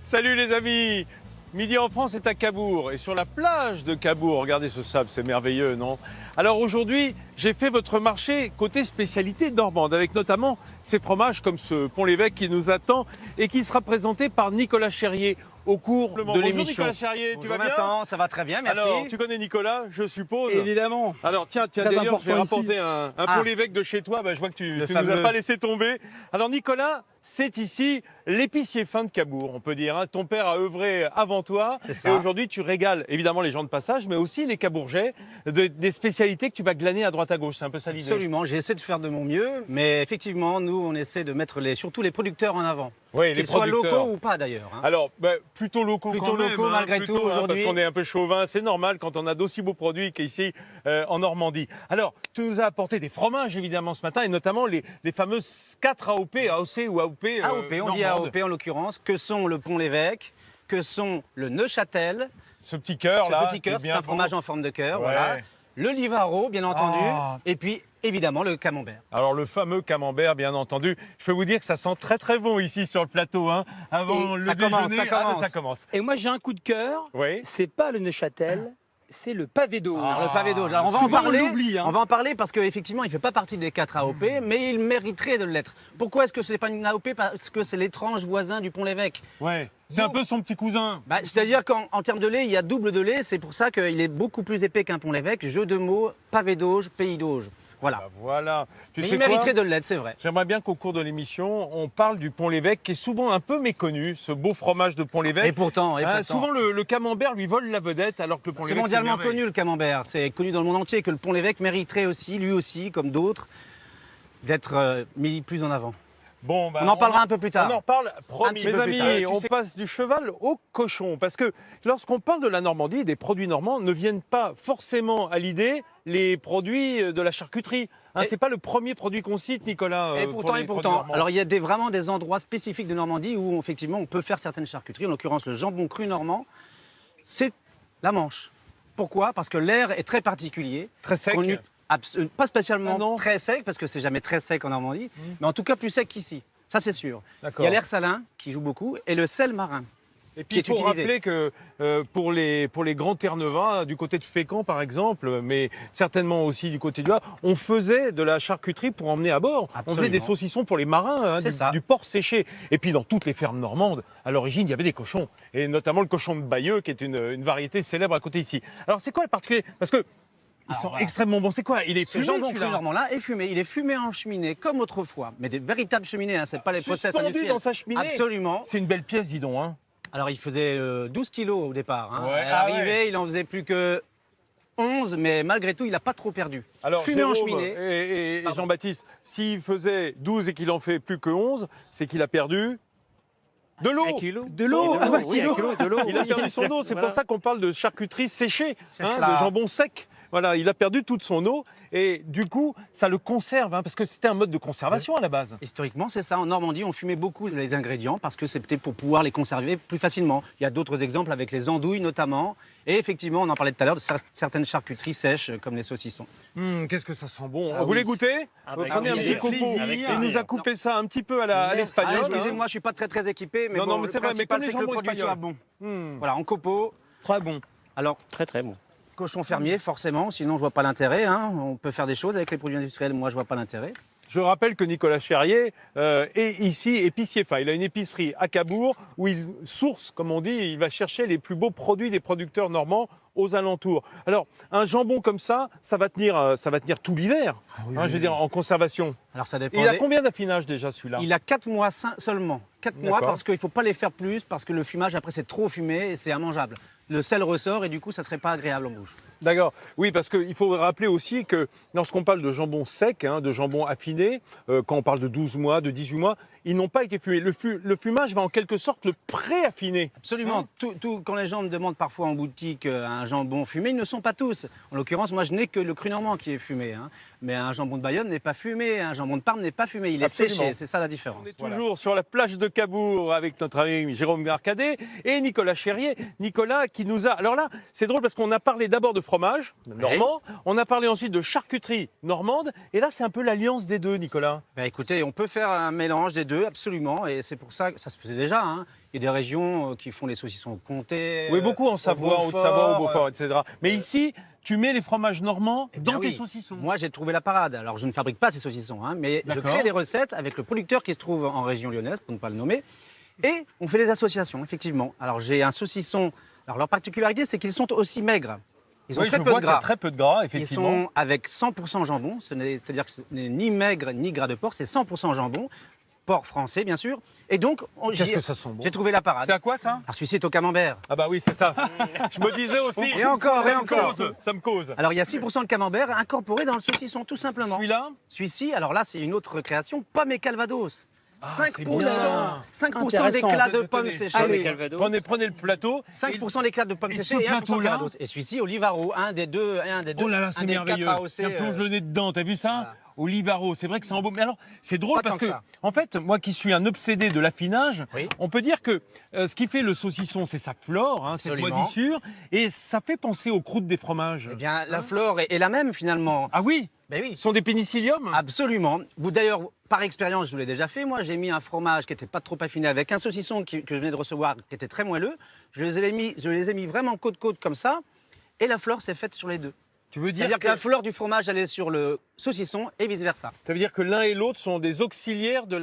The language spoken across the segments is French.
Salut les amis! Midi en France est à Cabourg et sur la plage de Cabourg, regardez ce sable, c'est merveilleux, non? Alors aujourd'hui, j'ai fait votre marché côté spécialité normande avec notamment ces fromages comme ce Pont-l'Évêque qui nous attend et qui sera présenté par Nicolas Chérier au cours de l'émission. Bonjour Nicolas Chérier, tu vas bien? Vincent, ça va très bien, merci. Alors, tu connais Nicolas, je suppose? Évidemment. Alors tiens, d'ailleurs, j'ai rapporté un Pont-l'Évêque de chez toi, je vois que tu ne nous as pas laissé tomber. Alors Nicolas, c'est ici l'épicier fin de Cabourg, on peut dire. Hein. Ton père a œuvré avant toi et aujourd'hui tu régales évidemment les gens de passage, mais aussi les Cabourgeais, des spécialités que tu vas glaner à droite à gauche. C'est un peu ça l'idée. Absolument, j'ai essayé de faire de mon mieux, mais effectivement, nous, on essaie de mettre surtout les producteurs en avant. Oui, qu'ils soient locaux ou pas d'ailleurs. Hein. Alors, plutôt locaux quand même. Plutôt malgré tout aujourd'hui. Parce qu'on est un peu chauvin, c'est normal quand on a d'aussi beaux produits qu'ici en Normandie. Alors, tu nous as apporté des fromages évidemment ce matin et notamment les fameuses 4 AOP, AOC ou AOP. AOP, on dit AOP en l'occurrence, que sont le Pont-l'Évêque, que sont le Neuchâtel. Ce petit cœur là. Ce petit cœur, c'est un fromage en forme de cœur, voilà. Le Livaro, bien entendu, et puis évidemment le camembert. Alors le fameux camembert, bien entendu. Je peux vous dire que ça sent très très bon ici sur le plateau. Hein. Avant le déjeuner, ça commence. Et moi j'ai un coup de cœur. Oui. C'est pas le Neuchâtel, c'est le pavé d'Auge. Le pavé d'Auge. Alors on va souvent, en parler. on l'oublie. Hein. On va en parler parce qu'effectivement il ne fait pas partie des 4 AOP, mais il mériterait de l'être. Pourquoi est-ce que ce n'est pas une AOP? Parce que c'est l'étrange voisin du Pont-l'Évêque. Ouais. C'est un peu son petit cousin. C'est-à-dire qu'en termes de lait, il y a double de lait. C'est pour ça qu'il est beaucoup plus épais qu'un Pont-l'Évêque. Jeu de mots, pavé d'Auge, pays d'Auge. Voilà. Voilà. Mais il mériterait de l'être, c'est vrai. J'aimerais bien qu'au cours de l'émission, on parle du Pont-l'Évêque, qui est souvent un peu méconnu, ce beau fromage de Pont-l'Évêque. Et pourtant. Souvent, le camembert lui vole la vedette, alors que le Pont-l'Évêque. C'est mondialement connu, le camembert. C'est connu dans le monde entier que le Pont-l'Évêque mériterait aussi, lui aussi, comme d'autres, d'être mis plus en avant. Bon, on en parlera un peu plus tard. On en parle, promis. Mes amis, on passe du cheval au cochon. Parce que lorsqu'on parle de la Normandie, des produits normands ne viennent pas forcément à l'idée les produits de la charcuterie. Hein, c'est pas le premier produit qu'on cite, Nicolas. Et pourtant. Alors il y a vraiment des endroits spécifiques de Normandie où effectivement on peut faire certaines charcuteries. En l'occurrence, le jambon cru normand, c'est la Manche. Pourquoi? Parce que l'air est très particulier. Très sec. Pas spécialement très sec, parce que c'est jamais très sec en Normandie, mais en tout cas plus sec qu'ici. Ça, c'est sûr. Il y a l'air salin qui joue beaucoup et le sel marin. Et puis il faut rappeler que pour les grands Terre-Neuve, du côté de Fécamp par exemple, mais certainement aussi du côté de là, on faisait de la charcuterie pour emmener à bord. Absolument. On faisait des saucissons pour les marins, du porc séché. Et puis dans toutes les fermes normandes, à l'origine, il y avait des cochons. Et notamment le cochon de Bayeux, qui est une variété célèbre à côté ici. Alors c'est quoi le particulier? Parce que ils sont extrêmement bons. C'est quoi? Il est fumé, ce jambon cru normand-là est fumé. Il est fumé en cheminée, comme autrefois. Mais des véritables cheminées, hein. C'est pas les process industriels. Dans sa cheminée. Absolument. C'est une belle pièce, dis donc. Hein. Alors, il faisait 12 kilos au départ. Hein. À l'arrivée, il en faisait plus que 11, mais malgré tout, il n'a pas trop perdu. Alors, fumé en cheminée. Et Jean-Baptiste, s'il faisait 12 et qu'il en fait plus que 11, c'est qu'il a perdu... De l'eau. De l'eau. Il a perdu son eau. C'est pour ça qu'on parle de charcuterie séchée, de jambon sec. Voilà, il a perdu toute son eau et du coup, ça le conserve, parce que c'était un mode de conservation à la base. Historiquement, c'est ça. En Normandie, on fumait beaucoup les ingrédients parce que c'était pour pouvoir les conserver plus facilement. Il y a d'autres exemples avec les andouilles notamment. Et effectivement, on en parlait tout à l'heure de certaines charcuteries sèches comme les saucissons. Qu'est-ce que ça sent bon. Vous voulez goûter? Prenez un petit copeau. Il nous a coupé ça un petit peu à l'espagnol. Excusez-moi, je suis pas très équipé, mais non, mais c'est vrai, mais comme c'est que le produit soit bon. Voilà, en copeaux. Très bon. Alors, très bon. Cochon fermier, forcément, sinon je vois pas l'intérêt. Hein. On peut faire des choses avec les produits industriels, moi je vois pas l'intérêt. Je rappelle que Nicolas Chérier est ici épicier fin. Il a une épicerie à Cabourg où il source, comme on dit, il va chercher les plus beaux produits des producteurs normands aux alentours. Alors, un jambon comme ça va tenir tout l'hiver, je veux dire, en conservation. Alors ça dépend. Il a combien d'affinage déjà celui-là? Il a 4 mois seulement. 4 mois parce qu'il ne faut pas les faire plus, parce que le fumage après c'est trop fumé et c'est immangeable. Le sel ressort et du coup ça ne serait pas agréable en bouche. D'accord. Oui, parce qu'il faut rappeler aussi que lorsqu'on parle de jambon sec, de jambon affiné, quand on parle de 12 mois, de 18 mois, ils n'ont pas été fumés. Le fumage va en quelque sorte le pré-affiner. Absolument. Quand les gens me demandent parfois en boutique un jambon fumé, ils ne sont pas tous. En l'occurrence, moi je n'ai que le cru normand qui est fumé. Mais un jambon de Bayonne n'est pas fumé, un jambon de Parme n'est pas fumé, il est séché. C'est ça la différence. On est toujours sur la plage de Cabourg avec notre ami Jérôme Mercadet et Nicolas Chérier. Nicolas qui nous a... Alors là, c'est drôle parce qu'on a parlé d'abord de fromage. fromage normand. On a parlé ensuite de charcuterie normande. Et là, c'est un peu l'alliance des deux, Nicolas. Bah, écoutez, on peut faire un mélange des deux, absolument. Et c'est pour ça que ça se faisait déjà. Hein. Il y a des régions qui font les saucissons au comté. Oui, beaucoup en Savoie, en Haute-Savoie, au Beaufort, etc. Mais ici, tu mets les fromages normands dans tes saucissons. Moi, j'ai trouvé la parade. Alors, je ne fabrique pas ces saucissons, hein, mais je crée des recettes avec le producteur qui se trouve en région lyonnaise, pour ne pas le nommer. Et on fait des associations, effectivement. Alors, j'ai un saucisson. Alors, leur particularité, c'est qu'ils sont aussi maigres. Ils ont Oui, très je peu vois de qu'il y a gras. très peu de gras, Ils effectivement. sont avec 100% jambon. C'est-à-dire que ce n'est ni maigre ni gras de porc, c'est 100% jambon. Porc français, bien sûr. Et donc, Qu'est-ce que ça sent bon. j'ai trouvé la parade. C'est à quoi, ça? Alors, celui-ci est au camembert. Ah bah oui, c'est ça. Je me disais aussi. Et encore, ça et encore. Ça me cause. Alors, il y a 6% de camembert incorporé dans le saucisson, tout simplement. Celui-là? Celui-ci, alors là, c'est une autre création, pommes et calvados. c'est bien. 5% Intéressant. d'éclats de Tenez, pommes tenez. séchées. Ah oui. Calvados. Prenez le plateau. 5% d'éclats de pommes Et séchées ce et 1% de plateau-là calvados. Et celui-ci, Olivaro, un des deux. Oh là là, c'est un des merveilleux. 4 AOC, Tiens, plonge le nez dedans, t'as vu ça? voilà. Olivaro, c'est vrai que c'est un beau. Mais alors, c'est drôle Pas parce tant que, que ça. en fait, moi qui suis un obsédé de l'affinage, Oui. on peut dire que ce qui fait le saucisson, c'est sa flore, hein, cette Absolument. moisissure, et ça fait penser aux croûtes des fromages. Eh bien, la flore est la même, finalement. Ah oui? Ben oui. Ce sont des pénicilliums? Absolument. Vous d'ailleurs, par expérience, je vous l'ai déjà fait. Moi, j'ai mis un fromage qui n'était pas trop affiné avec un saucisson que je venais de recevoir, qui était très moelleux. Je les ai mis vraiment côte-côte comme ça. Et la flore s'est faite sur les deux. Tu veux dire C'est-à-dire que la flore du fromage allait sur le saucisson et vice-versa. Ça veut dire que l'un et l'autre sont des auxiliaires de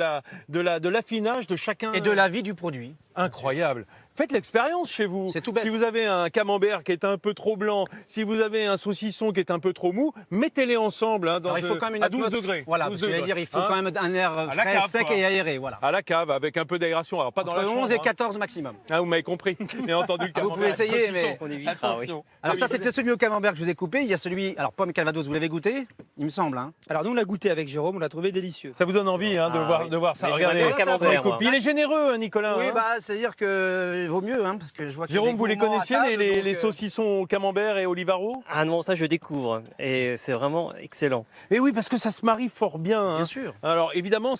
l'affinage de chacun. Et de la vie du produit. Incroyable. Faites l'expérience chez vous. C'est tout bête. Si vous avez un camembert qui est un peu trop blanc, si vous avez un saucisson qui est un peu trop mou, mettez-les ensemble hein, Alors, il faut quand même une à 12 atmosphère- degrés. Voilà, 12 parce que je vais degrés. dire, il faut Hein, quand même un air la frais, cave, sec quoi. et aéré. Voilà. à la cave avec un peu d'aération. Alors pas dans Entre la chambre. 11 et hein. 14 maximum. Ah, vous m'avez compris. J'ai entendu le Ah, vous camembert. pouvez essayer, saucisson. mais- On évitera, oui. Attention. Alors ça, Oui. c'était celui au camembert que je vous ai coupé. Il y a celui, alors pomme et calvados, vous l'avez goûté? Il me semble. Hein. Alors nous on l'a goûté avec Jérôme, on l'a trouvé délicieux. Ça vous donne envie hein, Ah, oui. de voir ça. Mais Regardez, j'aimerais bien le camembert, moi. Il est généreux, hein, Nicolas. Oui, hein. bah, c'est-à-dire que vaut mieux, hein, parce que je vois que Jérôme, vous les connaissiez, les les saucissons au camembert et Olivaro? Ah non, ça je découvre et c'est vraiment excellent. Eh oui, parce que ça se marie fort bien. hein. Bien sûr. Alors évidemment,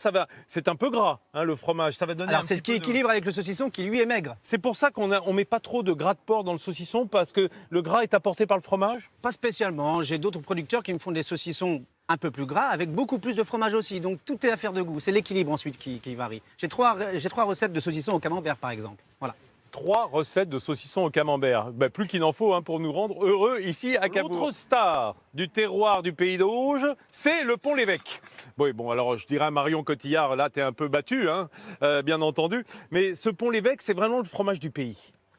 c'est un peu gras, hein, le fromage. Ça va donner. Alors un c'est petit ce qui peu de- équilibre avec le saucisson qui lui est maigre. C'est pour ça on met pas trop de gras de porc dans le saucisson parce que le gras est apporté par le fromage. Pas spécialement. J'ai d'autres producteurs qui me font des saucissons un peu plus gras avec beaucoup plus de fromage aussi. Donc tout est affaire de goût. C'est l'équilibre ensuite qui varie. J'ai trois recettes de saucissons au camembert par exemple. Voilà. 3 recettes de saucissons au camembert. Ben, plus qu'il n'en faut hein, pour nous rendre heureux ici à Cabourg. L'autre star du terroir du Pays d'Auge, c'est le Pont-l'Évêque. Oui, bon, alors je dirais à Marion Cotillard, là, t'es un peu battu, hein, bien entendu. Mais ce Pont-l'Évêque, c'est vraiment le fromage du pays.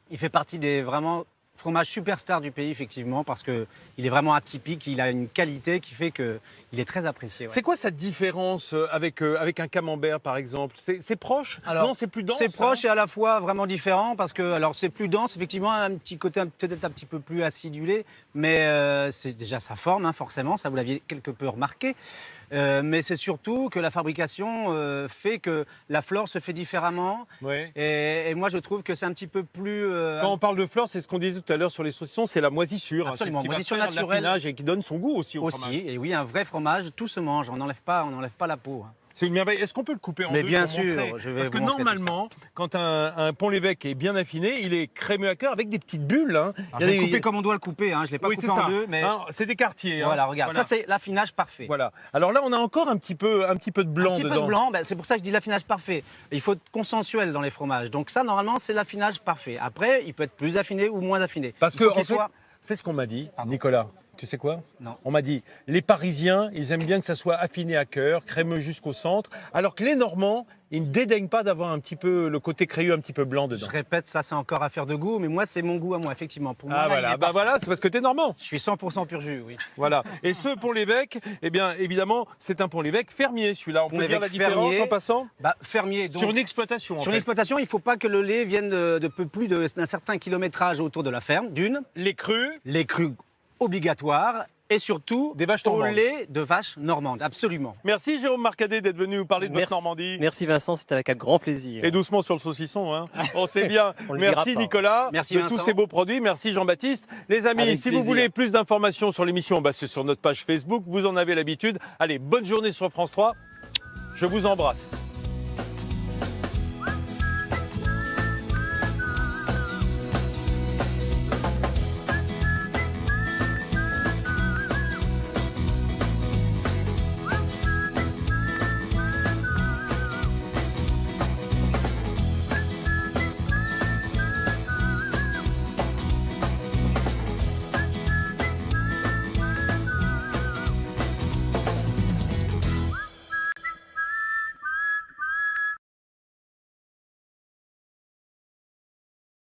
Il fait partie des vraiment fromages superstars du pays effectivement parce que il est vraiment atypique. Il a une qualité qui fait que il est très apprécié. Ouais. C'est quoi cette différence avec un camembert, par exemple? C'est proche? Alors, Non, c'est plus dense? C'est hein proche et à la fois vraiment différent parce que alors c'est plus dense, effectivement un petit côté peut-être un petit peu plus acidulé, mais c'est déjà sa forme hein, forcément, ça vous l'aviez quelque peu remarqué. Mais c'est surtout que la fabrication fait que la flore se fait différemment Ouais. et moi je trouve que c'est un petit peu plus Quand on parle de flore, c'est ce qu'on disait tout à l'heure sur les saucissons, c'est la moisissure. Absolument, C'est ce qui va moisissure faire de naturelle. l'affinage et qui donne son goût aussi au fromage. aussi. Et oui, un vrai fromage, tout se mange, on n'enlève pas la peau. Hein. C'est une merveille. Est-ce qu'on peut le couper en Mais deux bien pour sûr, montrer je vais Parce que vous montrer normalement, quand un Pont-l'Évêque est bien affiné, il est crémeux à cœur avec des petites bulles. Hein. Alors, je vais le couper comme on doit le couper, hein. Je ne l'ai pas Oui, coupé c'est ça. en deux, mais Hein, c'est des quartiers. hein. voilà, regarde, Voilà. ça c'est l'affinage parfait. Voilà. Alors là, on a encore un petit peu de blanc Un petit dedans. peu de blanc, ben, c'est pour ça que je dis l'affinage parfait. Il faut être consensuel dans les fromages. Donc ça, normalement, c'est l'affinage parfait. Après, il peut être plus affiné ou moins affiné. Parce Il que faut en qu'il fait, soit- c'est ce qu'on m'a dit, Pardon. Nicolas. Tu sais quoi? Non. On m'a dit, les Parisiens, ils aiment bien que ça soit affiné à cœur, crémeux jusqu'au centre, alors que les Normands, ils ne dédaignent pas d'avoir un petit peu le côté crayeux, un petit peu blanc dedans. Je répète, ça c'est encore affaire de goût, mais moi c'est mon goût à moi, effectivement. Pour moi, Ah là, il voilà, est bah parfait. voilà, c'est parce que t'es normand. Je suis 100% pur jus, oui. Voilà. Et ce Pont-l'Évêque, eh bien évidemment, c'est un Pont-l'Évêque fermier celui-là. On peut dire la Pont-l'Évêque différence fermier. en passant Bah, fermier, donc. sur une exploitation. en Sur fait. l'exploitation, il ne faut pas que le lait vienne de peu plus d'un certain kilométrage autour de la ferme, d'une, Les crus, les crues obligatoires, et surtout Des vaches au normandes. lait de vaches normandes, absolument. Merci Jérôme Marcadet d'être venu nous parler de votre Normandie. Merci Vincent, c'était avec un grand plaisir. Et doucement sur le saucisson, hein. On sait bien. On le dira Merci pas. Nicolas Merci de Vincent. tous ces beaux produits. Merci Jean-Baptiste. Les amis, Avec si vous plaisir. voulez plus d'informations sur l'émission, bah, c'est sur notre page Facebook. Vous en avez l'habitude. Allez, bonne journée sur France 3. Je vous embrasse.